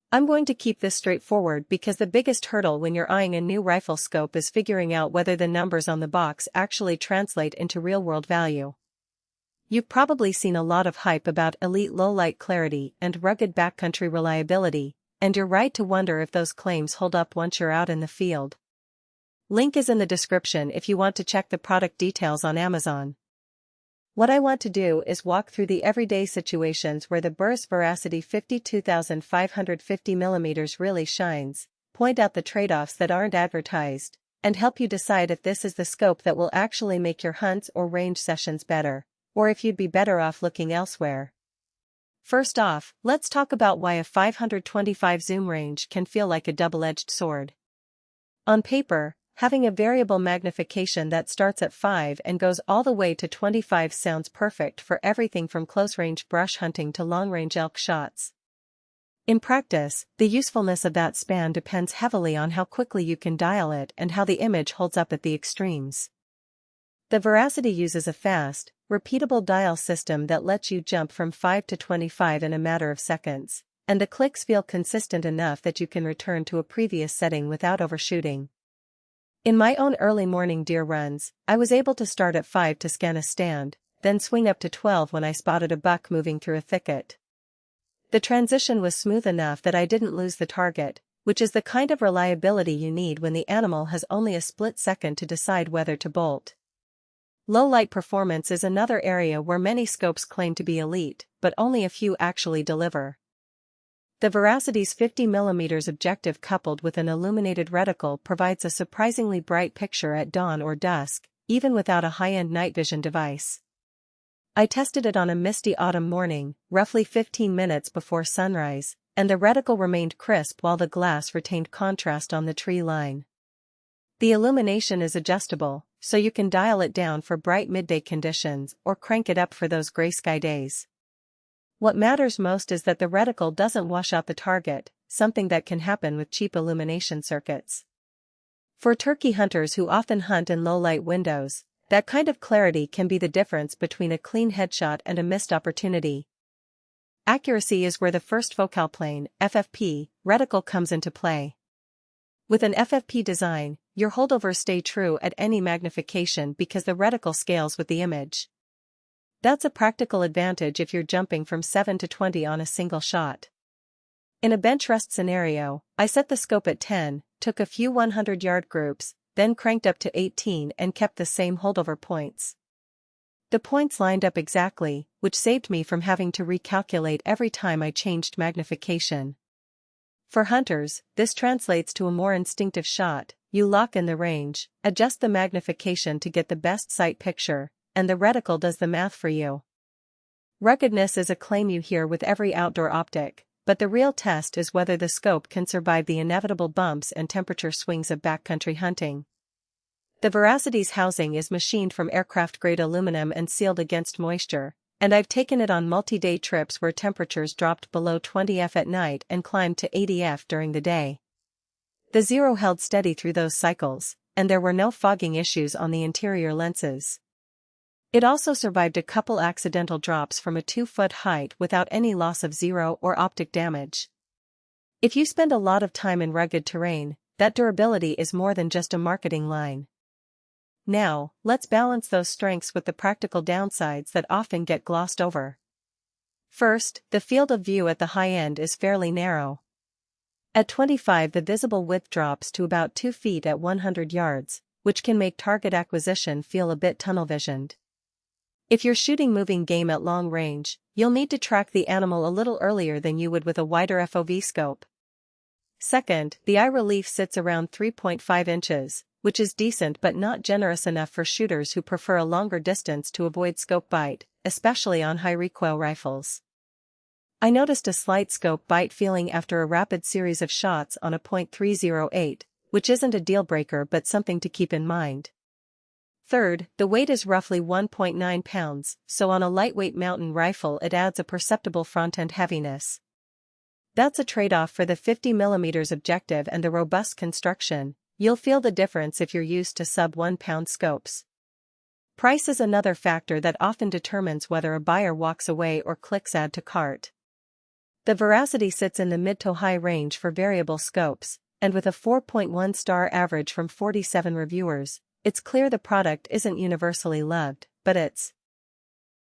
I'm going to keep this straightforward because the biggest hurdle when you're eyeing a new rifle scope is figuring out whether the numbers on the box actually translate into real-world value. You've probably seen a lot of hype about elite low-light clarity and rugged backcountry reliability, and you're right to wonder if those claims hold up once you're out in the field. Link is in the description if you want to check the product details on Amazon. What I want to do is walk through the everyday situations where the BURRIS Veracity 25x50mm really shines, point out the trade-offs that aren't advertised, and help you decide if this is the scope that will actually make your hunts or range sessions better, or if you'd be better off looking elsewhere. First off, let's talk about why a 525 zoom range can feel like a double-edged sword. On paper, having a variable magnification that starts at 5 and goes all the way to 25 sounds perfect for everything from close-range brush hunting to long-range elk shots. In practice, the usefulness of that span depends heavily on how quickly you can dial it and how the image holds up at the extremes. The Veracity uses a fast, repeatable dial system that lets you jump from 5 to 25 in a matter of seconds, and the clicks feel consistent enough that you can return to a previous setting without overshooting. In my own early morning deer runs, I was able to start at 5 to scan a stand, then swing up to 12 when I spotted a buck moving through a thicket. The transition was smooth enough that I didn't lose the target, which is the kind of reliability you need when the animal has only a split second to decide whether to bolt. Low-light performance is another area where many scopes claim to be elite, but only a few actually deliver. The Veracity's 50mm objective coupled with an illuminated reticle provides a surprisingly bright picture at dawn or dusk, even without a high-end night vision device. I tested it on a misty autumn morning, roughly 15 minutes before sunrise, and the reticle remained crisp while the glass retained contrast on the tree line. The illumination is adjustable, so you can dial it down for bright midday conditions or crank it up for those gray sky days. What matters most is that the reticle doesn't wash out the target, something that can happen with cheap illumination circuits. For turkey hunters who often hunt in low-light windows, that kind of clarity can be the difference between a clean headshot and a missed opportunity. Accuracy is where the first focal plane, FFP, reticle comes into play. With an FFP design, your holdovers stay true at any magnification because the reticle scales with the image. That's a practical advantage if you're jumping from 7 to 20 on a single shot. In a bench rest scenario, I set the scope at 10, took a few 100-yard groups, then cranked up to 18 and kept the same holdover points. The points lined up exactly, which saved me from having to recalculate every time I changed magnification. For hunters, this translates to a more instinctive shot. You lock in the range, adjust the magnification to get the best sight picture, and the reticle does the math for you. Ruggedness is a claim you hear with every outdoor optic, but the real test is whether the scope can survive the inevitable bumps and temperature swings of backcountry hunting. The Veracity's housing is machined from aircraft-grade aluminum and sealed against moisture, and I've taken it on multi-day trips where temperatures dropped below 20 F at night and climbed to 80 F during the day. The Zero held steady through those cycles, and there were no fogging issues on the interior lenses. It also survived a couple accidental drops from a 2-foot height without any loss of Zero or optic damage. If you spend a lot of time in rugged terrain, that durability is more than just a marketing line. Now, let's balance those strengths with the practical downsides that often get glossed over. First, the field of view at the high end is fairly narrow. At 25, the visible width drops to about 2 feet at 100 yards, which can make target acquisition feel a bit tunnel-visioned. If you're shooting moving game at long range, you'll need to track the animal a little earlier than you would with a wider FOV scope. Second, the eye relief sits around 3.5 inches, which is decent but not generous enough for shooters who prefer a longer distance to avoid scope bite, especially on high-recoil rifles. I noticed a slight scope bite feeling after a rapid series of shots on a .308, which isn't a deal-breaker but something to keep in mind. Third, the weight is roughly 1.9 pounds, so on a lightweight mountain rifle it adds a perceptible front-end heaviness. That's a trade-off for the 50mm objective and the robust construction. You'll feel the difference if you're used to sub-1 pound scopes. Price is another factor that often determines whether a buyer walks away or clicks add to cart. The Veracity sits in the mid to high range for variable scopes, and with a 4.1-star average from 47 reviewers, it's clear the product isn't universally loved, but it's